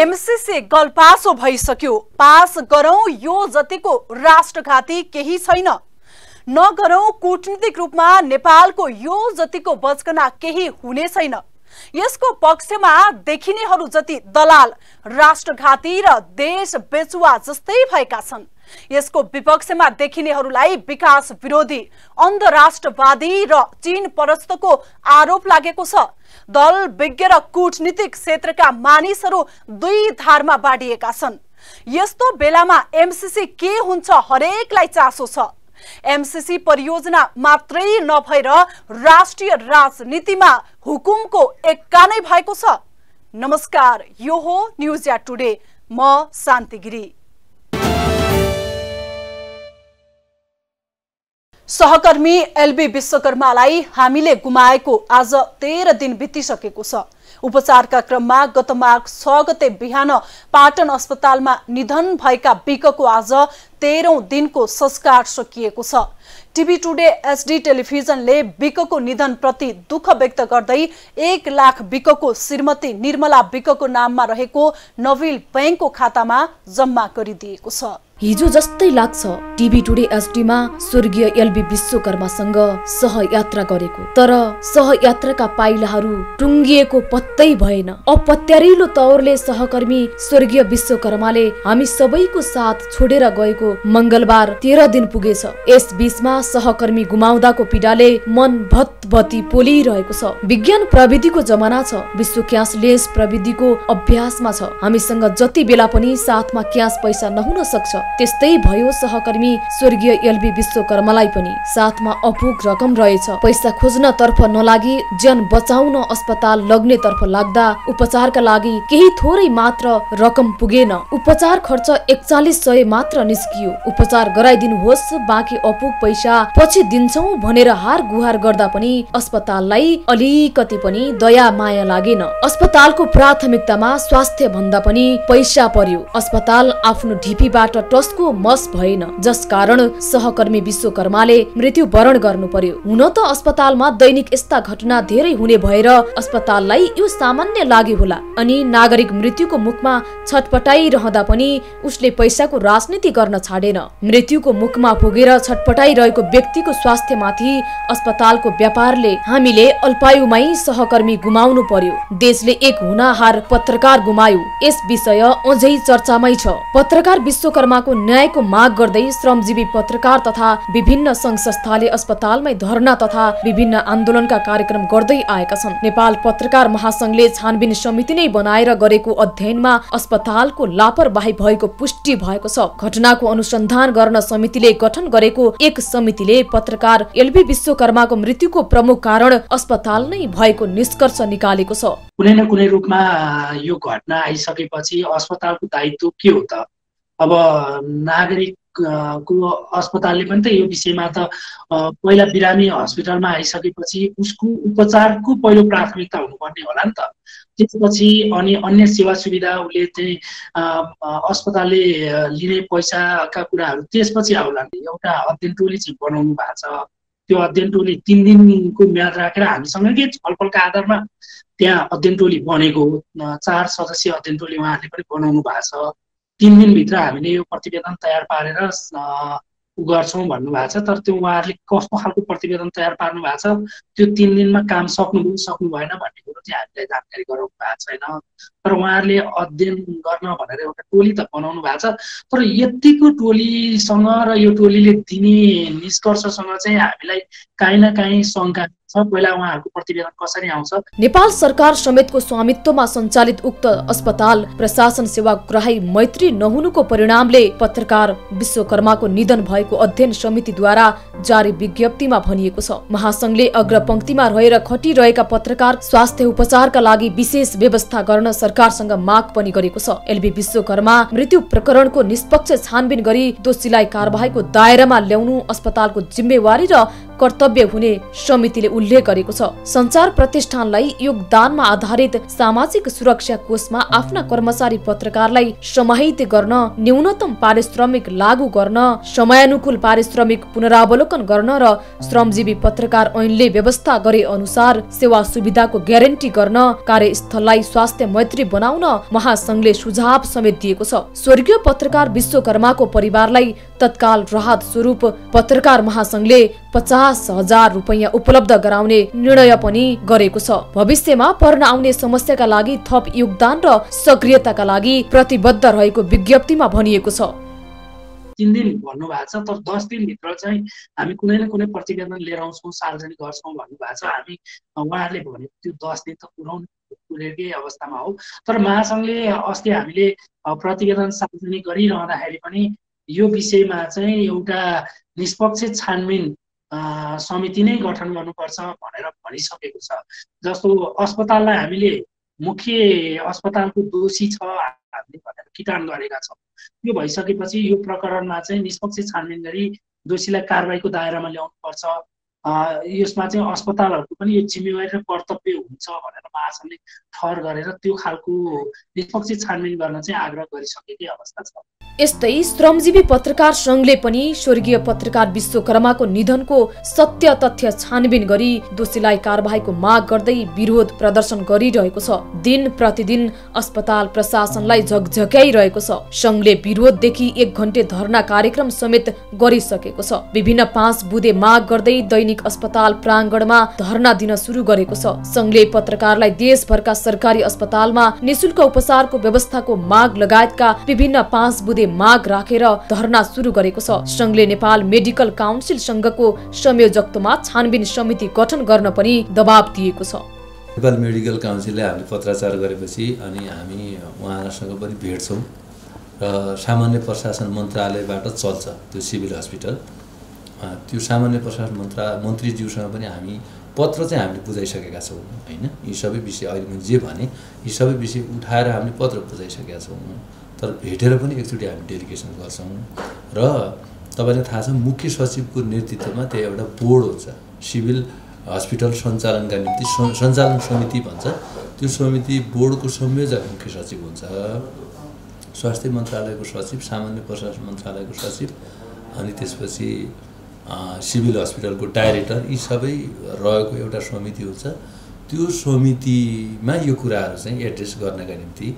MCC गलपासो भइसक्यो। Pass गरौं यो जतिको राष्ट्रघाती केही छैन। नगरौं कूटनीतिक रूपमा नेपालको यो जतिको बचकना केही हुने छैन। यसको पक्षमा देखिनेहरू जति दलाल, राष्ट्रघाती र देश बेचुवा जस्तै भएका छन्। यसको विपक्षमा देखिनेहरूलाई विकास विरोधी, अन्धराष्ट्रवादी र चीन परस्तको आरोप लागेको छ। दल, विज्ञ र कूटनीतिक क्षेत्रका मानिसहरू दुई धारमा बाँडिएका छन्। यस्तो बेलामा एमसीसी के हुन्छ हरेकलाई चासो छ। एमसीसी परियोजना मात्रै नभएर राष्ट्रिय राजनीतिमा हुकुमको एक्का नै भएको छ। नमस्कार, यो हो न्यूज या टुडे। म शान्ति गिरी। सहकर्मी एलबी विश्वकर्मालाई हामीले गुमाएको आज 13 दिन बितिसकेको छ। उपचारका क्रममा गत माघ 6 गते बिहान पाटन अस्पतालमा निधन भएका बिकको आज 13औं दिनको संस्कार सकिएको छ। टिभी टुडे एचडी टेलिभिजनले बिकको निधन प्रति दुःख व्यक्त गर्दै 1 लाख बिकको श्रीमती निर्मला बिकको नाममा रहेको नविल बैंकको खातामा जम्मा गरिदिएको छ। हिजो जस्तै लाग्छ टिभी टुडे एचडीमा स्वर्गीय एलबी विश्वकर्मासँग सहयात्रा गरेको, तर सहयात्राका पाइलाहरू टुङ्गिएको पत्तै भएन। अपत्यारिलो तौरले सहकर्मी स्वर्गीय विश्वकर्माले हामी सबैको साथ छोडेर गएको मंगलबार 13 दिन पुगेछ। यस बीचमा सहकर्मी गुमाउँदाको पीडाले मन भतभती पोलिरहेको छ। विज्ञान प्रविधिको जमाना छ, विश्व क्यासलेस प्रविधिको अभ्यासमा छ। हामीसँग जति बेला पनि साथमा क्यास पैसा नहुन सक्छ। त्यस्तै भयो सहकर्मी स्वर्गीय एलबी विश्वकर्मालाई पनि। साथमा अपुग रकम रहेछ। पैसा खोज्न तर्फ नलागी ज्यान बचाउन अस्पताल लग्ने तर्फ लाग्दा उपचारका लागि केही थोरै मात्र रकम पुगेन। उपचार खर्च 4100 मात्र निस्कियो। उपचार गराइदिनुहोस्, बाँकी अपुग पैसा पछि दिन्छौ भनेर हार गुहार गर्दा पनि अस्पताललाई अलिकति पनि दया माया लागेन। अस्पतालको प्राथमिकतामा स्वास्थ्य भन्दा पनि पैसा पर्यो। अस्पताल आफ्नो ढिपीबाट टसको मस भएन, जसकारण सहकर्मी विश्वकर्माले मृत्यु वरण गर्नु पर्यो। हुन त अस्पतालमा दैनिक यस्ता घटना धेरै हुने भएर अस्पताललाई यो सामान्य लाग्यो होला। अनि नागरिक मृत्युको मुखमा छटपटाइरहँदा पनि उसले पैसाको राजनीति गर्न छाडेन। मृत्युको मुखमा पुगेर छटपटाइरहेको व्यक्तिको स्वास्थ्यमाथि अस्पतालको व्यापारले हामीले अल्पायुमै सहकर्मी गुमाउनु पर्यो। देशले एक हुनहार पत्रकार गुमायो। यस विषय अझै चर्चामै छ। पत्रकार विश्वकर्माको न्यायको माग गर्दै श्रमजीवी पत्रकार तथा विभिन्न संघ संस्थाले अस्पतालमै धरना तथा विभिन्न आन्दोलनका कार्यक्रम गर्दै आएका छन्। नेपाल पत्रकार महासंघले छानबिन समिति नै बनाएर गरेको अध्ययनमा अस्पतालको लापरवाही भएको पुष्टि भएको छ। घटनाको अनुसन्धान गर्न समितिले गठन गरेको एक समितिले पत्रकार एलबी विश्वकर्माको मृत्युको प्रमुख कारण अस्पताल नै भएको निष्कर्ष निकालेको छ। कुनै न कुनै रूपमा यो घटना आइसकेपछि अस्पतालको दायित्व के हो त? अब नागरिकको अस्पतालले पनि त यो विषयमा त पहिला बिरामी हस्पिटलमा आइसकेपछि उसको उपचारको पहिलो प्राथमिकता हुनुपर्ने होला नि त। त्यसपछि अनि अन्य सेवा सुविधा उसले चाहिँ अस्पतालले लिने पैसाका कुराहरू त्यसपछि आउला। एउटा अध्ययन टोली चाहिँ बनाउनु भएको छ। त्यो अध्ययन टोली 3 दिनको म्याद राखेर हामीसँगै छलफलका आधारमा त्यहाँ अध्ययन टोली बनेको। 4 सदस्यीय अध्ययन टोली उहाँहरूले पनि बनाउनु भएको छ। 3 दिनभित्र हामीले यो प्रतिवेदन तयार पारेर गर्छौँ भन्नुभएको छ। तर त्यो उहाँहरूले कस्तो खालको प्रतिवेदन तयार पार्नु भएको छ, त्यो 3 दिनमा काम सक्नुभयो सक्नु भएन भन्ने कुरो चाहिँ हामीलाई जानकारी गराउनु भएको छैन। तर उहाँहरूले अध्ययन गर्न भनेर एउटा टोली त बनाउनु भएको छ। तर यतिको टोलीसँग र यो टोलीले दिने निष्कर्षसँग चाहिँ हामीलाई काहीँ न काहीँ शङ्का छ। पहिला उहाँहरूको प्रतिवेदन कसरी आउँछ? नेपाल सरकार समेतको स्वामित्वमा सञ्चालित उक्त अस्पताल प्रशासन सेवाग्राही मैत्री नहुनुको परिणामले पत्रकार विश्वकर्माको निधन भएको अध्ययन समितिद्वारा जारी विज्ञप्तिमा भनिएको छ। महासंघले अग्रपंक्तिमा रहेर खटिरहेका पत्रकार स्वास्थ्य उपचारका लागि विशेष व्यवस्था गर्न सरकारसँग माग पनि गरेको छ। एलबी विश्वकर्मा मृत्यु प्रकरणको निष्पक्ष छानबिन गरी दोषीलाई कारबाहीको दायरामा ल्याउनु अस्पतालको जिम्मेवारी र कर्तव्य हुने समितिले उल्लेख गरेको छ। सञ्चार प्रतिष्ठानलाई योगदानमा आधारित सामाजिक सुरक्षा कोषमा आफ्ना कर्मचारी पत्रकारलाई समाहित गर्न, न्यूनतम पारिश्रमिक लागू गर्न, समयानुकूल पारिश्रमिक पुनरावलोकन गर्न र श्रमजीवी पत्रकार ऐनले व्यवस्था गरे अनुसार सेवा सुविधाको ग्यारेन्टी गर्न, कार्यस्थललाई स्वास्थ्य मैत्री बनाउन महासंघले सुझाव समेत दिएको छ। स्वर्गीय पत्रकार विश्वकर्माको परिवारलाई तत्काल राहत स्वरूप पत्रकार महासंघले 50,000 रुपैयाँ उपलब्ध गराउने निर्णय पनि गरेको छ। भविष्यमा पर्न आउने समस्याका लागि थप योगदान र सक्रियताका लागि प्रतिबद्ध रहेको विज्ञप्तिमा भनिएको छ। 3 दिन भन्नुभएको छ, तर 10 दिनभित्र चाहिँ हामी कुनै न कुनै प्रतिवेदन लिएर आउँछौँ, सार्वजनिक गर्छौँ भन्नुभएको छ। हामी उहाँहरूले भनेको त्यो 10 दिन त पुगेकै अवस्थामा हो। तर महासंघले अस्ति हामीले प्रतिवेदन सार्वजनिक गरिरहँदाखेरि पनि यो विषयमा चाहिँ एउटा निष्पक्ष छानबिन समिति नै गठन गर्नुपर्छ भनेर भनिसकेको छ। जस्तो अस्पताललाई हामीले मुख्य अस्पतालको दोषी छ हामीले भनेर किटान गरेका छौँ। यो भइसकेपछि यो प्रकरणमा चाहिँ निष्पक्ष छानबिन गरी दोषीलाई कारबाहीको दायरामा ल्याउनुपर्छ। यसमा चाहिँ अस्पतालहरूको पनि यो जिम्मेवारी र कर्तव्य हुन्छ भनेर महासंघले ठहर गरेर त्यो खालको निष्पक्ष छानबिन गर्न चाहिँ आग्रह गरिसकेकै अवस्था छ। यस्तै श्रमजीवी पत्रकार संघले पनि स्वर्गीय पत्रकार विश्वकर्माको निधनको सत्य तथ्य छानबिन गरी दोषीलाई कारबाहीको माग गर्दै विरोध प्रदर्शन गरिरहेको छ। दिन प्रतिदिन अस्पताल प्रशासनलाई झकझक्याइरहेको छ। संघले विरोधदेखि 1 घण्टे धरना कार्यक्रम समेत गरिसकेको छ। विभिन्न 5 बुँदे माग गर्दै दैनिक अस्पताल प्राङ्गणमा धरना दिन सुरु गरेको छ। संघले पत्रकारलाई देशभरका सरकारी अस्पतालमा निशुल्क उपचारको व्यवस्थाको माग लगायतका विभिन्न 5 बुँदे माग राखेर धरना सुरु गरेको छ। संघले नेपाल मेडिकल काउन्सिल संघको संयोजकत्वमा छानबिन समिति गठन गर्न पनि दबाब दिएको छ। नेपाल मेडिकल काउन्सिलले हामीले पत्राचार गरेपछि अनि हामी उहाँहरूसँग पनि भेट्छौँ र सामान्य प्रशासन मन्त्रालयबाट चल्छ त्यो सिभिल हस्पिटल। त्यो सामान्य प्रशासन मन्त्रीज्यूसँग पनि हामी पत्र चाहिँ हामीले बुझाइसकेका छौँ हैन। यी सबै विषय अहिले मैले जे भने यी सबै विषय उठाएर हामीले पत्र बुझाइसकेका छौँ। तर भेटेर पनि एकचोटि हामी डेलिगेसन गर्छौँ र तपाईँलाई थाहा छ मुख्य सचिवको नेतृत्वमा त्यहाँ एउटा बोर्ड हुन्छ, सिभिल हस्पिटल सञ्चालनका निम्ति सञ्चालन समिति भन्छ। त्यो समिति बोर्डको संयोजक मुख्य सचिव हुन्छ, स्वास्थ्य मन्त्रालयको सचिव, सामान्य प्रशासन मन्त्रालयको सचिव अनि त्यसपछि सिभिल हस्पिटलको डाइरेक्टर, यी सबै रहेको एउटा समिति हुन्छ। त्यो समितिमा यो कुराहरू चाहिँ एड्रेस गर्नका निम्ति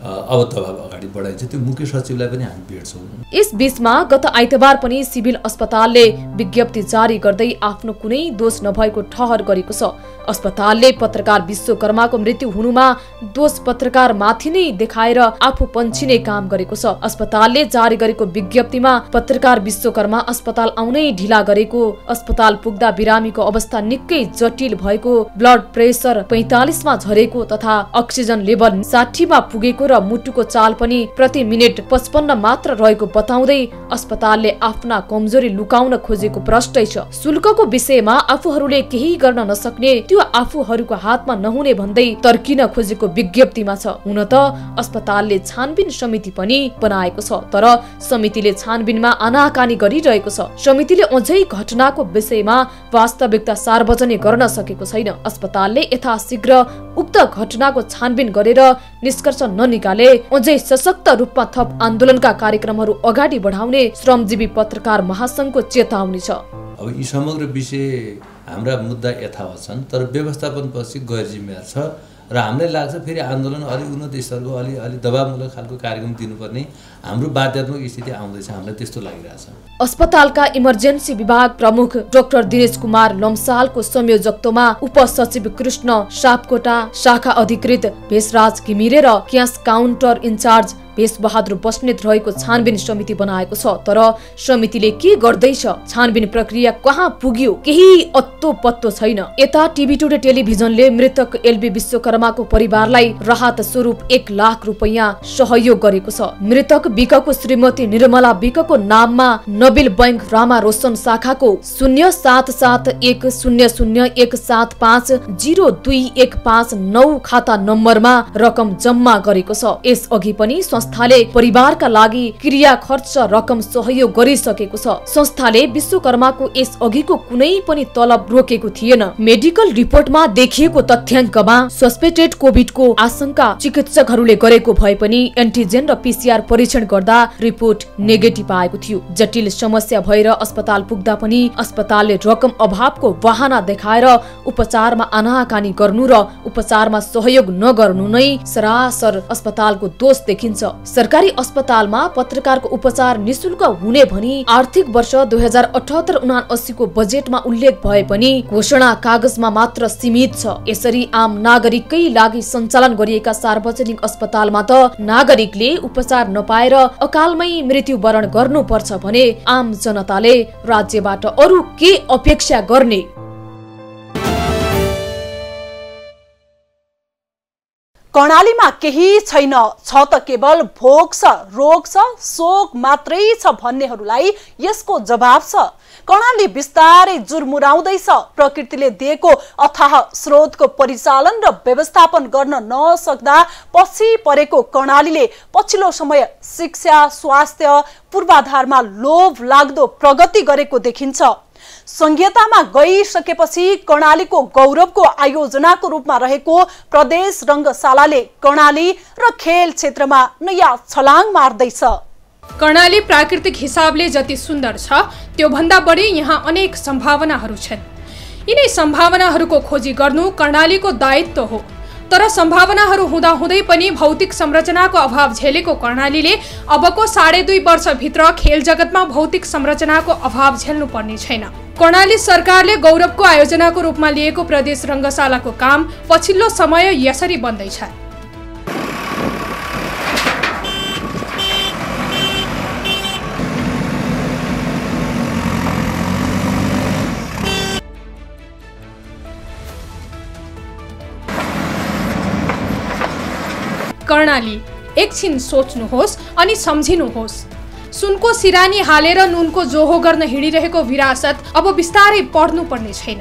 अब दबाब अगाडि बढाइन्छ। त्यो मुख्य सचिवलाई पनि हामी भेट्छौँ। यस बीचमा गत आइतबार पनि सिभिल अस्पतालले विज्ञप्ति जारी गर्दै आफ्नो कुनै दोष नभएको ठहर गरेको छ। अस्पतालले पत्रकार विश्वकर्माको मृत्यु हुनुमा दोष पत्रकार माथि नै देखाएर आफू पन्छिने काम गरेको छ। अस्पतालले जारी गरेको विज्ञप्तिमा पत्रकार विश्वकर्मा अस्पताल आउनै ढिला गरेको, अस्पताल पुग्दा बिरामीको अवस्था निकै जटिल भएको, ब्लड प्रेसर 45 मा झरेको तथा अक्सिजन लेभल 60 मा पुगेको र मुटुको चाल पनि प्रति मिनेट 55 मात्र रहेको बताउँदै अस्पतालले आफ्ना कमजोरी लुकाउन खोजेको प्रष्टै छ। शुल्कको विषयमा आफूहरूले केही गर्न नसक्ने, त्यो आफूहरूको हातमा नहुने भन्दै तर्किन खोजेको विज्ञप्तिमा छ। हुन त अस्पतालले छानबिन समिति पनि बनाएको छ, तर समितिले छानबिनमा आनाकानी गरिरहेको छ। समितिले अझै घटनाको विषयमा वास्तविकता सार्वजनिक गर्न सकेको छैन। अस्पतालले यथाशीघ्र उक्त घटनाको छानबिन गरेर निष्कर्ष ननिकाले अझै सशक्त रूपमा थप आन्दोलनका कार्यक्रमहरू अगाडि बढाउने श्रमजीवी पत्रकार महासंघको चेतावनी छ। अब यी समग्र विषय हाम्रा मुद्दा यथावत छन्, तर व्यवस्थापन पछि गैर जिम्मेवार छ र हामीलाई लाग्छ फेरि आन्दोलन अलि उन्नत स्तरको अलि दबावमूलक खालको कार्यक्रम दिनुपर्ने हाम्रो बाध्यात्मक स्थिति आउँदैछ, हामीलाई त्यस्तो लागिरहेछ। अस्पतालका इमर्जेन्सी विभाग प्रमुख डाक्टर दिनेश कुमार लम्सालको संयोजकत्वमा उपसचिव कृष्ण सापकोटा, शाखा अधिकृत भेषराज घिमिरे र cash counter in charge Bhesh Bahadur Basnet रहेको छानबिन समिति बनाएको छ। तर समितिले के गर्दैछ, छानबिन प्रक्रिया कहाँ पुग्यो, केही अत्तो पत्तो छैन। यता टिभी टुडे टेलिभिजनले मृतक एलबी विश्वकर्माको परिवारलाई राहत स्वरूप 1 लाख रुपैयाँ सहयोग गरेको छ। मृतक विकको श्रीमती निर्मला विकको नाममा नबिल बैंक रामा रोशन शाखाको 07710017502159 खाता नम्बरमा रकम जम्मा गरेको छ। यस अघि पनि संस्थाले परिवारका लागि क्रिया खर्च रकम सहयोग गरिसकेको छ। संस्थाले विश्वकर्माको यस अघिको कुनै पनि तलब रोकेको थिएन। मेडिकल रिपोर्टमा देखिएको तथ्याङ्कमा सस्पेक्टेड कोभिडको आशंका चिकित्सकहरूले गरेको भए पनि एन्टिजेन र पीसीआर परीक्षण गर्दा रिपोर्ट नेगेटिभ आएको थियो। जटिल समस्या भएर अस्पताल पुग्दा पनि अस्पतालले रकम अभावको बहाना देखाएर उपचारमा आनाकानी गर्नु र उपचारमा सहयोग नगर्नु नै सरासर अस्पतालको दोष देखिन्छ। सरकारी अस्पतालमा पत्रकारको उपचार निशुल्क हुने भनी आर्थिक वर्ष 2078-79 को बजेटमा उल्लेख भए पनि घोषणा कागजमा मात्र सीमित छ। यसरी आम नागरिककै लागि सञ्चालन गरिएका सार्वजनिक अस्पतालमा त नागरिकले उपचार नपाएर अकालमै मृत्युवरण गर्नुपर्छ भने आम जनताले राज्यबाट अरु के अपेक्षा गर्ने? कर्णालीमा केही छैन, छ त केवल भोग छ, रोग छ, शोक मात्रै छ भन्नेहरूलाई यसको जवाब छ। कर्णाली बिस्तारै जुरमुराउँदैछ। प्रकृतिले दिएको अथाह स्रोतको परिचालन र व्यवस्थापन गर्न नसक्दा पछि परेको कर्णालीले पछिल्लो समय शिक्षा, स्वास्थ्य, पूर्वाधारमा लोभ लाग्दो प्रगति गरेको देखिन्छ। संघीयतामा गइसकेपछि कर्णालीको गौरवको आयोजनाको रूपमा रहेको प्रदेश रङ्गशालाले कर्णाली र खेल क्षेत्रमा नयाँ छलाङ मार्दैछ। कर्णाली प्राकृतिक हिसाबले जति सुन्दर छ त्यो भन्दा बढी यहाँ अनेक सम्भावनाहरू छन्। यिनै सम्भावनाहरूको खोजी गर्नु कर्णालीको दायित्व हो। तर सम्भावनाहरू हुँदाहुँदै पनि भौतिक संरचनाको अभाव झेलेको कर्णालीले अबको 2.5 वर्षभित्र खेल जगतमा भौतिक संरचनाको अभाव झेल्नु पर्ने छैन। कर्णाली सरकारले गौरवको आयोजनाको रूपमा लिएको प्रदेश रङ्गशालाको काम पछिल्लो समय यसरी बन्दैछ। कर्णाली एकछिन सोच्नुहोस् अनि सम्झिनुहोस्। सुनको सिरानी हालेर नुनको जोहो गर्न हिँडिरहेको विरासत अब बिस्तारै पढ्नु पर्ने छैन।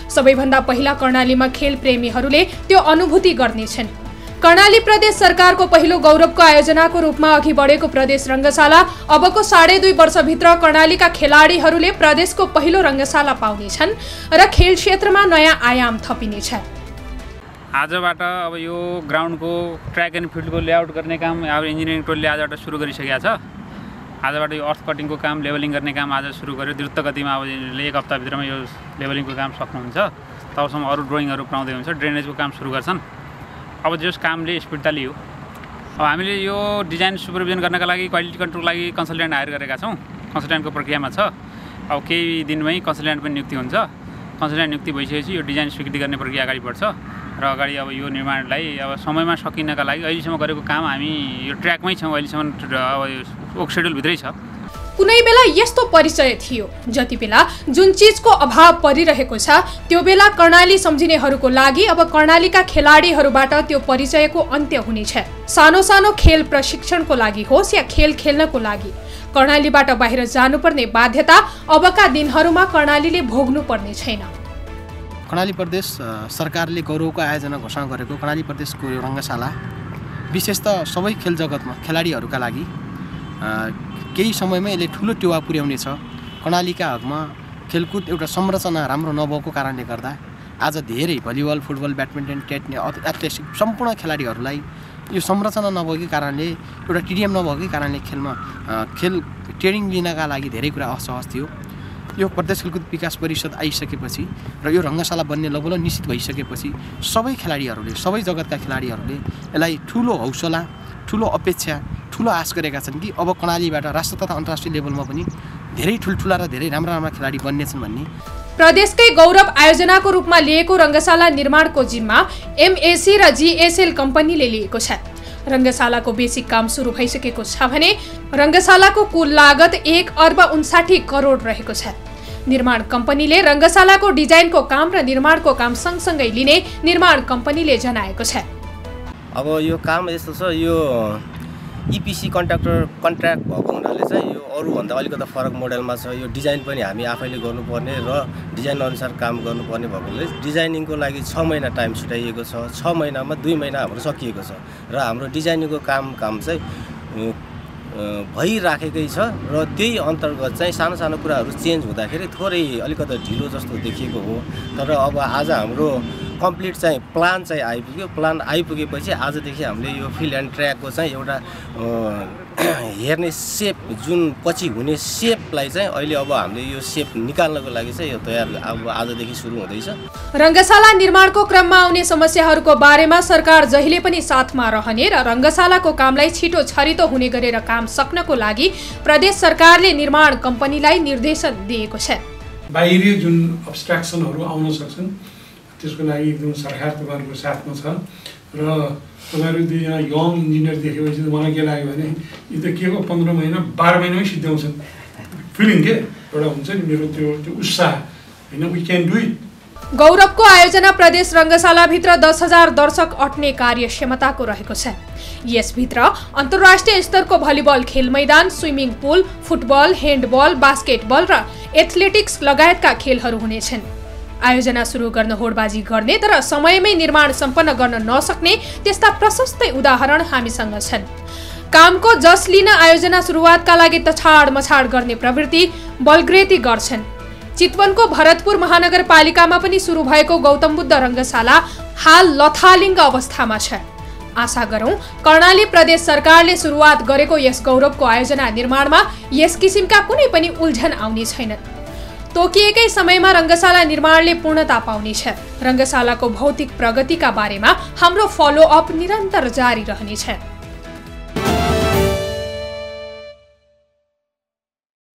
सबैभन्दा पहिला कर्णालीमा खेल प्रेमीहरूले त्यो अनुभूति गर्नेछन्। कर्णाली प्रदेश सरकारको पहिलो गौरवको आयोजनाको रूपमा अघि बढेको प्रदेश रङ्गशाला अबको 2.5 वर्षभित्र कर्णालीका खेलाडीहरूले प्रदेशको पहिलो रङ्गशाला पाउनेछन् र खेल क्षेत्रमा नयाँ आयाम थपिनेछ। आजबाट अब यो ग्राउन्डको ट्र्याक एन्ड फिल्डको लेआउट गर्ने काम अब इन्जिनियरिङ टोलले आजबाट सुरु गरिसकेको छ। आजबाट यो अर्थ कटिङको काम, लेभलिङ गर्ने काम आज सुरु गर्यो। द्रुत गतिमा अब 1 हप्ताभित्रमा यो लेभलिङको काम सक्नुहुन्छ। तबसम्म अरू ड्रइङहरू पाउँदै हुन्छ, ड्रेनेजको काम सुरु गर्छन्। अब जस कामले स्पिडता लियो। अब हामीले यो डिजाइन सुपरभिजन गर्नका लागि क्वालिटी कन्ट्रोलको लागि कन्सल्टेन्ट हायर गरेका छौँ। कन्सल्टेन्टको प्रक्रियामा छ। अब केही दिनमै कन्सल्टेन्ट पनि नियुक्ति हुन्छ। कन्सल्टेन्ट नियुक्ति भइसकेपछि यो डिजाइन स्वीकृति गर्ने प्रक्रिया अगाडि बढ्छ र अगाडि अब यो निर्माणलाई अब समयमा सकिनका लागि अहिलेसम्म गरेको काम हामी यो ट्र्याकमै छौँ। अहिलेसम्म अब सेड्युलभित्रै छ। कुनै बेला यस्तो परिचय थियो जति बेला जुन चीजको अभाव परिरहेको छ त्यो बेला कर्णाली सम्झिनेहरूको लागि अब कर्णालीका खेलाडीहरूबाट त्यो परिचयको अन्त्य हुनेछ। सानो सानो खेल प्रशिक्षणको लागि होस् या खेल खेल्नको लागि कर्णालीबाट बाहिर जानुपर्ने बाध्यता अबका दिनहरूमा कर्णालीले भोग्नु पर्ने छैन। कर्णाली प्रदेश सरकारले गौरवको आयोजना घोषणा गरेको कर्णाली प्रदेशको यो रङ्गशाला विशेषतः सबै खेल जगतमा खेलाडीहरूका लागि केही समयमै यसले ठुलो टेवा पुर्याउनेछ। कर्णालीका हकमा खेलकुद एउटा संरचना राम्रो नभएको कारणले गर्दा आज धेरै भलिबल, फुटबल, ब्याडमिन्टन, एथलेटिक्स सम्पूर्ण खेलाडीहरूलाई यो संरचना नभएकै कारणले एउटा टिडिएम नभएकै कारणले खेल ट्रेनिङ लिनका लागि धेरै कुरा असहज थियो। यो प्रदेश खेलकुद विकास परिषद आइसकेपछि र यो रङ्गशाला बन्ने लगभग निश्चित भइसकेपछि सबै खेलाडीहरूले, सबै जगतका खेलाडीहरूले यसलाई ठुलो हौसला, ठुलो अपेक्षा, ठुलो आश गरेका छन् कि अब कर्णालीबाट राष्ट्र तथा अन्तर्राष्ट्रिय लेभलमा पनि धेरै ठुल्ठुला र धेरै राम्रा खेलाडी बन्नेछन् भन्ने। प्रदेशकै गौरव आयोजनाको रूपमा लिएको रङ्गशाला निर्माणको जिम्मा एमएसी र जीएसएल कम्पनीले लिएको छ। रङ्गशालाको बेसिक काम सुरु भइसकेको छ भने रङ्गशालाको कुल लागत 1,59 करोड रहेको छ। निर्माण कम्पनीले रङ्गशालाको डिजाइनको काम र निर्माणको काम सँगसँगै लिने निर्माण कम्पनीले जनाएको छ। अब यो काम यस्तो छ, यो इपिसी कन्ट्र्याक्ट भएको हुनाले चाहिँ यो अरूभन्दा अलिकति फरक मोडलमा छ। यो डिजाइन पनि हामी आफैले गर्नुपर्ने र डिजाइन अनुसार काम गर्नुपर्ने भएकोले डिजाइनिङको लागि 6 महिना टाइम छुट्याइएको छ। 6 महिनामा 2 महिना हाम्रो सकिएको छ र हाम्रो डिजाइनिङको काम चाहिँ भइराखेकै छ र त्यही अन्तर्गत चाहिँ सानो सानो कुराहरू चेन्ज हुँदाखेरि थोरै अलिकति ढिलो जस्तो देखिएको हो। तर अब आज हाम्रो कम्प्लिट चाहिँ प्लान चाहिँ आइपुग्यो। प्लान आइपुगेपछि आजदेखि हामीले यो फिल्ड एन्ड ट्र्याकको चाहिँ एउटा हेर्ने सेप जुन पछि हुने सेपलाई चाहिँ अहिले अब हामीले यो सेप निकाल्नको लागि चाहिँ यो तयार अब आजदेखि सुरु हुँदैछ। रङ्गशाला निर्माणको क्रममा आउने समस्याहरूको बारेमा सरकार जहिले पनि साथमा रहने र रङ्गशालाको कामलाई छिटो छरितो हुने गरेर काम सक्नको लागि प्रदेश सरकारले निर्माण कम्पनीलाई निर्देशन दिएको छ। बाहिरी जुन अब्स्ट्राक्सनहरू आउन सक्छन् त्यसको लागि एकदम सरकार तपाईँहरूको साथमा छ र तपाईँहरू दुईजना यङ इन्जिनियर देखेपछि मलाई के लाग्यो भने यो त के को 15 महिना 12 महिनामै सिद्ध्याउँछन् फिलिङ के एउटा हुन्छ नि मेरो त्यो उत्साह होइन, वी क्यान डु इट। गौरवको आयोजना प्रदेश रङ्गशालाभित्र 10,000 दर्शक अट्ने कार्यक्षमताको रहेको छ। यसभित्र अन्तर्राष्ट्रिय स्तरको भलिबल खेल मैदान, swimming pool, football, handball, basketball र एथलेटिक्स लगायतका खेलहरू हुनेछन्। आयोजना सुरु गर्न होडबाजी गर्ने तर समयमै निर्माण सम्पन्न गर्न नसक्ने त्यस्ता प्रशस्तै उदाहरण हामीसँग छन्। कामको जस लिन आयोजना सुरुवातका लागि तछाड मछाड गर्ने प्रवृत्ति बलग्रेती गर्छन्। चितवनको भरतपुर महानगरपालिकामा पनि सुरु भएको गौतम बुद्ध रङ्गशाला हाल लथालिङ्ग अवस्थामा छ। आशा गरौँ कर्णाली प्रदेश सरकारले सुरुवात गरेको यस गौरवको आयोजना निर्माणमा यस किसिमका कुनै पनि उल्झन आउने छैनन्। तोकिएकै समयमा रङ्गशाला निर्माणले पूर्णता पाउनेछ। रङ्गशालाको भौतिक प्रगतिका बारेमा हाम्रो फलोअप निरन्तर जारी रहनेछ।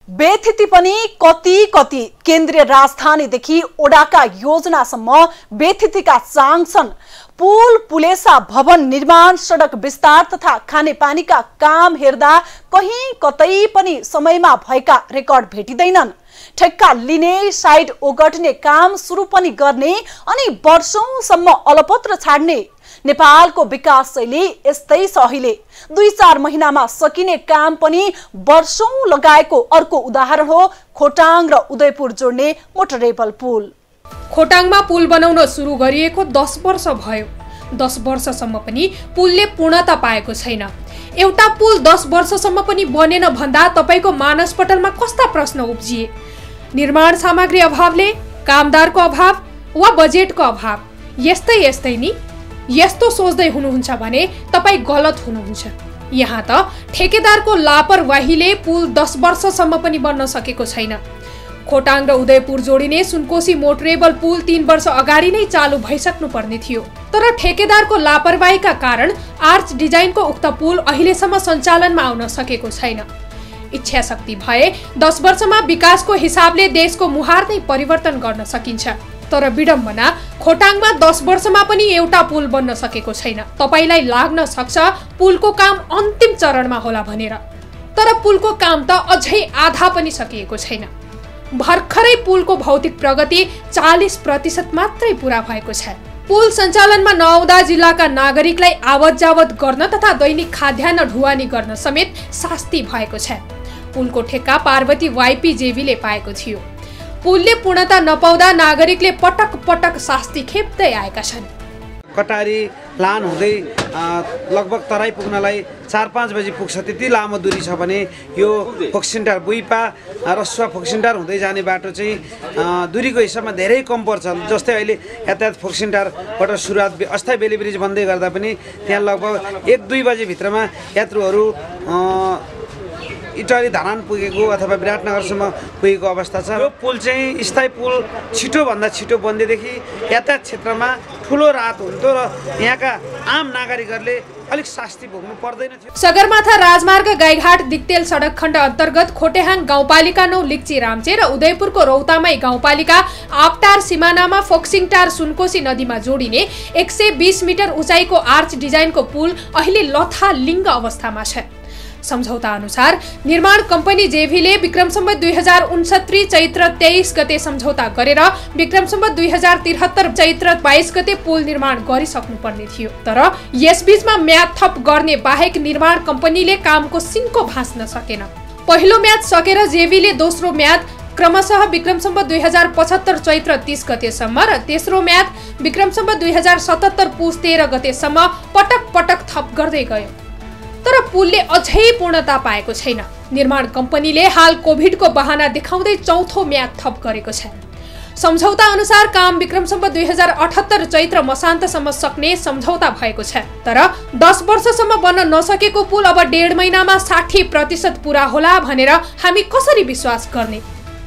बेथिति पनि कति केन्द्रीय राजधानीदेखि ओडाका योजनासम्म बेथितिका चाङ छन्। पुल, पुलेसा, भवन निर्माण, सडक विस्तार तथा खानेपानीका काम हेर्दा कहीँ कतै पनि समयमा भएका रेकर्ड भेटिँदैनन्। ठेक्का लिने, साइड ओगट्ने काम सुरु पनि गर्ने अनि वर्षौंसम्म अलपत्र छाड्ने। नेपालको विकास शैली यस्तै छ। अहिले 2-4 महिनामा सकिने काम पनि वर्षौं लगाएको अर्को उदाहरण हो खोटाङ र उदयपुर जोड्ने मोटरेबल पुल। खोटाङमा पुल बनाउन सुरु गरिएको 10 वर्ष भयो। 10 वर्षसम्म पनि पुलले पूर्णता पाएको छैन। एउटा पुल 10 वर्षसम्म पनि बनेन भन्दा तपाईको मानसपटलमा कस्ता प्रश्न उब्जिए? निर्माण सामग्री अभावले, कामदारको अभाव वा बजेटको अभाव? यस्तै नि। यस्तो सोच्दै हुनुहुन्छ भने तपाई गलत हुनुहुन्छ। यहाँ त ठेकेदारको लापरवाहीले पुल 10 वर्षसम्म पनि बन्न सकेको छैन। खोटाङ र उदयपुर जोडिने सुनकोशी मोटरेबल पुल 3 वर्ष अगाडि नै चालु भइसक्नु पर्ने थियो। तर ठेकेदारको लापरवाहीका कारण आर्च डिजाइनको उक्त पुल अहिलेसम्म सञ्चालनमा आउन सकेको छैन। इच्छा शक्ति भए 10 वर्षमा विकासको हिसाबले देशको मुहार नै परिवर्तन गर्न सकिन्छ। तर विडम्बना, खोटाङमा 10 वर्षमा पनि एउटा पुल बन्न सकेको छैन। तपाईलाई लाग्न सक्छ पुलको काम अन्तिम चरणमा होला भनेर, तर पुलको काम त अझै आधा पनि सकिएको छैन। भर्खरै पुलको भौतिक प्रगति 40% मात्रै पूरा भएको छ। पुल सञ्चालनमा नआउँदा जिल्लाका नागरिकलाई आवत जावत गर्न तथा दैनिक खाद्यान्न ढुवानी गर्न समेत शास्ति भएको छ। पुलको ठेक्का पार्वती वाइपी जेवीले पाएको थियो। पुलले पूर्णता नपाउँदा नागरिकले पटक पटक शास्ति खेप्दै आएका छन्। कटारी लान हुँदै लगभग तराई पुग्नलाई 4-5 बजी पुग्छ। त्यति लामो दूरी छ भने यो फोक्सिन्टार बुइपा रसुवा फोक्सिन्टार हुँदै जाने बाटो चाहिँ दूरीको हिसाबमा धेरै कम पर्छ। जस्तै अहिले यातायात फोक्सिन्टारबाट सुरुवात अस्थायी बेली ब्रिज बन्दै गर्दा पनि त्यहाँ लगभग 1-2 बजे भित्रमा यात्रुहरू इटली धरान पुगेको अथवा विराटनगरसम्म पुगेको अवस्था छ। यो पुल चाहिँ स्थायी पुल छिटोभन्दा छिटो बन्देदेखि यातायात क्षेत्रमा ठुलो राहत हुन्थ्यो र यहाँका आम नागरिकहरूले अलिक शास्ति भोग्नु पर्दैन थियो। सगरमाथा राजमार्ग गाईघाट दिक्तेल सडक खण्ड अन्तर्गत खोटेहाङ गाउँपालिका 9 लिक्ची रामचे र उदयपुरको रौतामाई गाउँपालिका आपटार सिमानामा फोक्सिङटार सुनकोशी नदीमा जोडिने 120 मिटर उचाइको आर्च डिजाइनको पुल अहिले लथालिङ्ग अवस्थामा छ। सम्झौता अनुसार निर्माण कम्पनी जेभीले विक्रम सम्वत 2069 चैत्र 23 गते सम्झौता गरेर विक्रम सम्वत 2073 चैत्र 22 गते पुल निर्माण गरिसक्नु पर्ने थियो। तर यसबीचमा म्याद थप गर्ने बाहेक निर्माण कम्पनीले कामको सिन्को भाँच्न सकेन। पहिलो म्याद सकेर जेभीले दोस्रो म्याद क्रमशः विक्रम सम्वत 2075 चैत्र 30 गतेसम्म र तेस्रो म्याद विक्रम सम्वत 2077 पुस 13 गतेसम्म पटक पटक थप गर्दै गयो। तर पुलले अझै पूर्णता पाएको छैन। निर्माण कम्पनीले हाल कोभिडको बहाना देखाउँदै चौथो म्याद थप गरेको छ। सम्झौता अनुसार काम विक्रमसम्म 2078 चैत्र मसान्तसम्म सक्ने सम्झौता भएको छ। तर 10 वर्षसम्म बन्न नसकेको पुल अब 1.5 महिनामा 60% पुरा होला भनेर हामी कसरी विश्वास गर्ने?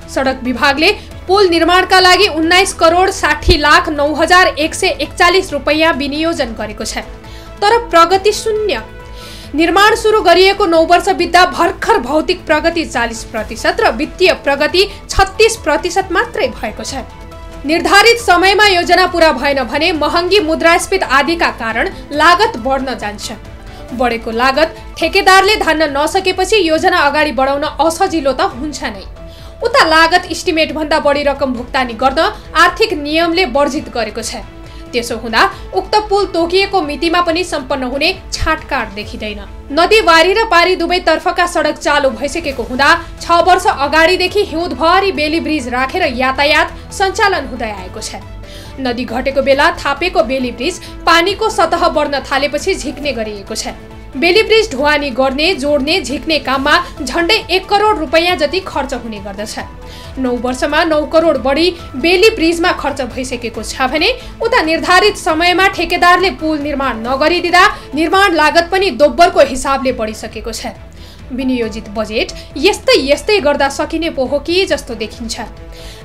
सडक विभागले पुल निर्माणका लागि 19,60,09,141 रुपैयाँ विनियोजन गरेको छ। तर प्रगति शून्य। निर्माण सुरु गरिएको 9 वर्ष बित्दा भर्खर भौतिक प्रगति 40% र वित्तीय प्रगति 36% मात्रै भएको छ। निर्धारित समयमा योजना पूरा भएन भने महँगी मुद्रास्फीति आदिका कारण लागत बढ्न जान्छ। बढेको लागत ठेकेदारले धान्न नसकेपछि योजना अगाडि बढाउन असजिलो त हुन्छ नै। उता लागत इस्टिमेट भन्दा बढी रकम भुक्तानी गर्न आर्थिक नियमले वर्जित गरेको छ। त्यसो हुँदा उक्त पुल तोकिएको मितिमा पनि सम्पन्न हुने छाटकाट देखिँदैन। नदी वारी र पारी दुवै तर्फका सडक चालु भइसकेको हुँदा 6 वर्ष अगाडिदेखि हिउँदभरि बेली ब्रिज राखेर यातायात सञ्चालन हुँदै आएको छ। नदी घटेको बेला थापेको बेली ब्रिज पानीको सतह बढ्न थालेपछि झिक्ने गरिएको छ। बेली ब्रिज ढुवानी गर्ने, जोड्ने, झिक्ने काममा झन्डै 1 करोड रुपैयाँ जति खर्च हुने गर्दछ। 9 वर्षमा 9 करोड बढी बेली ब्रिजमा खर्च भइसकेको छ भने उता निर्धारित समयमा ठेकेदारले पुल निर्माण नगरिदिँदा निर्माण लागत पनि दोब्बरको हिसाबले बढिसकेको छ। विनियोजित बजेट यस्तै गर्दा सकिने पो हो कि जस्तो देखिन्छ।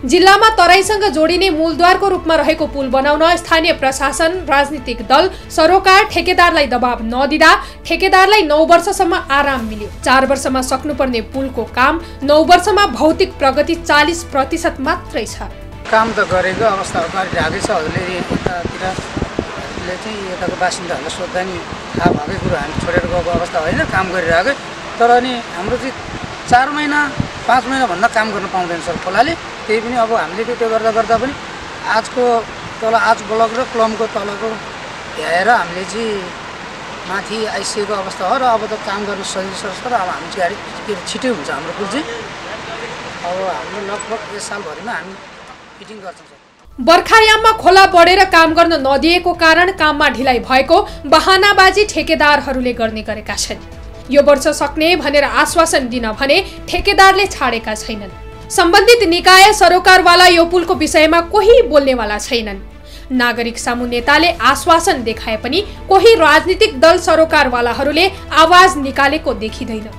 जिल्लामा तराईसँग जोडिने मूलद्वारको रूपमा रहेको पुल बनाउन स्थानीय प्रशासन, राजनीतिक दल, सरोकार ठेकेदारलाई दबाब नदिँदा ठेकेदारलाई 9 वर्षसम्म आराम मिल्यो। 4 वर्षमा सक्नुपर्ने पुलको काम 9 वर्षमा भौतिक प्रगति 40% मात्रै छ। काम त गरेको अवस्था गरिरहेकै छ। हजुरले यतातिरले चाहिँ यताको बासिन्दाहरूलाई सोद्धा नि थाहा भएकै कुरो हामी छोडेर गएको अवस्था होइन, काम गरिरहेकै। तर अनि हाम्रो चाहिँ 4 महिना 5 महिनाभन्दा काम गर्न पाउँदैन सर खोलाले। त्यही पनि अब हामीले त्यो गर्दा पनि आजको तल आज ब्लक र क्लमको तलको भ्याएर हामीले चाहिँ माथि आइसकेको अवस्था हो र अब त काम गर्न सजिलो छ। र अब हामी चाहिँ गाडी छिटै हुन्छ हाम्रो पुल चाहिँ। अब हाम्रो लगभग 1 सालभरिमा हामी फिटिङ गर्छौँ सर। बर्खायाममा खोला बढेर काम गर्न नदिएको कारण काममा ढिलाइ भएको बहानाबाजी ठेकेदारहरूले गर्ने गरेका छन्। यो वर्ष सक्ने भनेर आश्वासन दिन भने ठेकेदारले छाडेका छैनन्। सम्बन्धित निकाय सरोकारवाला यो पुलको विषयमा कोही बोल्नेवाला छैनन्। नागरिक सामु नेताले आश्वासन देखाए पनि कोही राजनीतिक दल सरोकारवालाहरूले आवाज निकालेको देखिँदैन।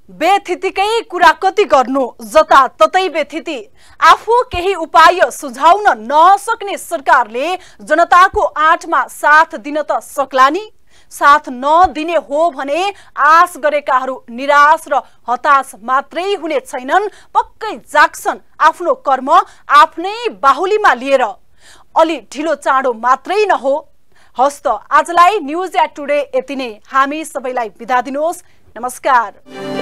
बेथितिकै कुरा कति गर्नु, जताततै बेथिति। आफू केही उपाय सुझाउन नसक्ने सरकारले जनताको आँटमा साथ दिन त सक्ला नि। साथ नदिने हो भने आश गरेकाहरू निराश र हताश मात्रै हुने छैनन्, पक्कै जाग्छन् आफ्नो कर्म आफ्नै बाहुलीमा लिएर। अलि ढिलो चाँडो मात्रै नहो। हस्त आजलाई न्युज एट टुडे यति नै। हामी सबैलाई बिदा दिनुहोस्। नमस्कार।